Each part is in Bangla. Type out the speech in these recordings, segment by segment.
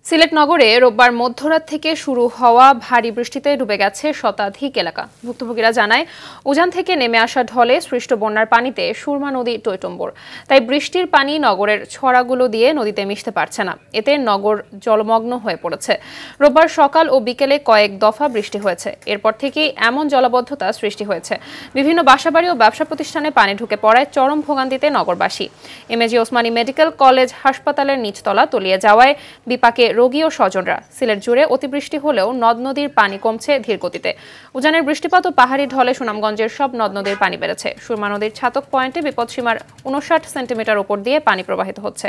সিলেট নগরে রোববার মধ্যরাত থেকে শুরু হওয়া ভারী বৃষ্টিতে ডুবে গেছে শতাধিক এলাকা। ভুক্তভোগীরা জানায়, উজান থেকে নেমে আসা ঢলে সৃষ্ট বন্যার পানিতে সুরমা নদী টইটম্বুর। তাই বৃষ্টির পানি নগরের ছড়াগুলো দিয়ে নদীতে মিশতে পারছে না। এতে নগর জলমগ্ন হয়ে পড়েছে। রোববার সকাল ও বিকেলে কয়েক দফা বৃষ্টি হয়েছে। এরপর থেকেই এমন জলাবদ্ধতা সৃষ্টি হয়েছে। বিভিন্ন বাসাবাড়ি ও ব্যবসা প্রতিষ্ঠানে পানি ঢুকে পড়ায় চরম ভোগান্তিতে নগরবাসী। এমএজি ওসমানী মেডিকেল কলেজ হাসপাতালের নিচতলা তলিয়ে যাওয়ায় বিপাকে রোগী ও স্বজনরা। সিলেট জুড়ে অতিবৃষ্টি হলেও নদ নদীর পানি কমছে ধীর গতিতে। উজানের বৃষ্টিপাত ও পাহাড়ি ঢলে সুনামগঞ্জের সব নদ নদীর পানি বেড়েছে। সুরমা নদীর ছাতক পয়েন্টে বিপদসীমার ৫৯ সেন্টিমিটার উপর দিয়ে পানি প্রবাহিত হচ্ছে।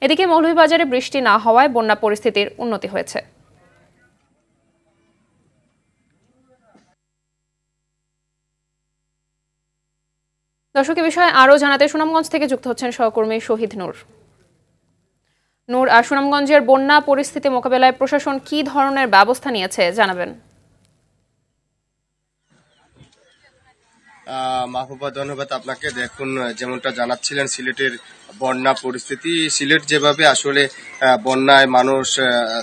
এদিকে মৌলভীবাজারে বৃষ্টি না হওয়ায় বন্যা পরিস্থিতির উন্নতি হয়েছে। দর্শক, এ বিষয়ে আরও জানাতে সুনামগঞ্জ থেকে যুক্ত হচ্ছেন সহকর্মী শহীদ নূর। সুনামগঞ্জের বন্যা পরিস্থিতি মোকাবেলায় প্রশাসন কি ধরনের ব্যবস্থা নিয়েছে জানাবেন। মাহবুবা, ধন্যবাদ আপনাকে। দেখুন, যেমনটা জানাচ্ছিলেন সিলেটের বন্যা পরিস্থিতি, সিলেট যেভাবে আসলে বন্যায় মানুষ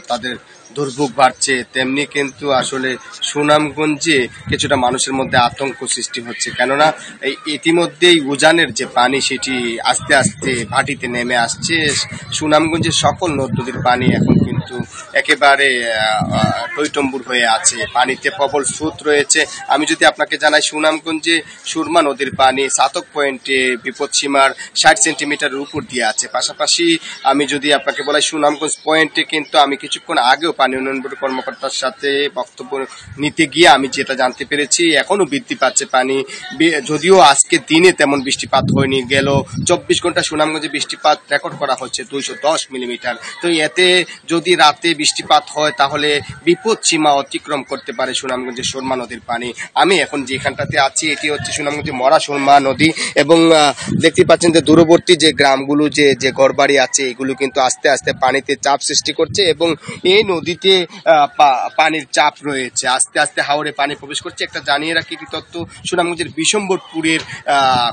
তাদের দুর্ভোগ বাড়ছে, তেমনি কিন্তু আসলে সুনামগঞ্জে কিছুটা মানুষের মধ্যে আতঙ্ক সৃষ্টি হচ্ছে। কেননা ইতিমধ্যেই উজানের যে পানি সেটি আস্তে আস্তে ভাটিতে নেমে আসছে। সুনামগঞ্জের সকল নদ নদীর পানি এখন কিন্তু একেবারে টইটম্বুর হয়ে আছে, পানিতে প্রবল স্রোত রয়েছে। আমি যদি আপনাকে জানাই, সুনামগঞ্জে সুরমা নদীর পানি ছাতক পয়েন্টে বিপদসীমার ৬০ সেন্টিমিটারের উপর দিয়ে আছে। পাশাপাশি আমি যদি আপনাকে বলাই, সুনামগঞ্জ পয়েন্টে কিন্তু আমি কিছুক্ষণ আগেও পানি উন্নয়ন বোর্ড কর্মকর্তার সাথে বক্তব্য নিতে গিয়ে আমি যেটা জানতে পেরেছি, এখনো বৃদ্ধি পাচ্ছে পানি। যদিও আজকে দিনে তেমন বৃষ্টিপাত হয়নি, গেল ২৪ ঘন্টা সুনামগঞ্জে বৃষ্টিপাত রেকর্ড করা হচ্ছে ২১০ মিলিমিটার। তো এতে যদি রাতে বৃষ্টিপাত হয় তাহলে বিপদ সীমা অতিক্রম করতে পারে সুনামগঞ্জের সুরমা নদীর পানি। আমি এখন যেখানটাতে আছি এটি হচ্ছে সুনামগঞ্জের মরা সুরমা নদী, এবং দেখতে পাচ্ছেন যে দূরবর্তী যে গ্রামগুলো যে ঘরবাড়ি আছে এগুলো কিন্তু আস্তে আস্তে পানিতে চাপ সৃষ্টি করছে, এবং এই নদীতে পানির চাপ রয়েছে। আস্তে আস্তে হাওরে পানি প্রবেশ করছে। একটা জানিয়ে রাখি তথ্য, সুনামগঞ্জের বিশম্বরপুরের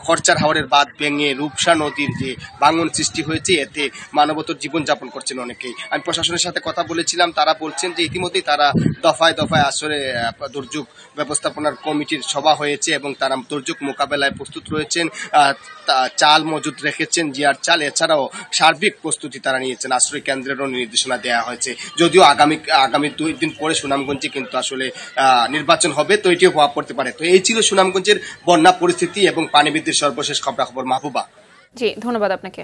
খরচার হাওরের বাঁধ ভেঙে রূপসা নদীর যে ভাঙন সৃষ্টি হয়েছে, এতে মানবতর জীবনযাপন করছেন অনেকেই। আমি প্রশাসনের সাথে কথা বলেছিলাম, তারা বলছেন যে ইতিমধ্যেই তারা দফায় দফায় আসলে দুর্যোগ ব্যবস্থাপনার কমিটির সভা হয়েছে এবং তারা দুর্যোগ মোকাবেলায় প্রস্তুত রয়েছেন। চাল মজুত রেখেছেন, জিয়ার চাল, এছাড়াও সার্বিক প্রস্তুতি তারা নিয়েছেন। আশ্রয় কেন্দ্রেরও নির্দেশনা দেওয়া হয়েছে। যদিও আগামী ২ দিন পরে সুনামগঞ্জে কিন্তু আসলে নির্বাচন হবে, তো এটিও প্রভাব পড়তে পারে। তো এই ছিল সুনামগঞ্জের বন্যা পরিস্থিতি এবং পানি বৃদ্ধির সর্বশেষ খবরাখবর। মাহবুবা। জি, ধন্যবাদ আপনাকে।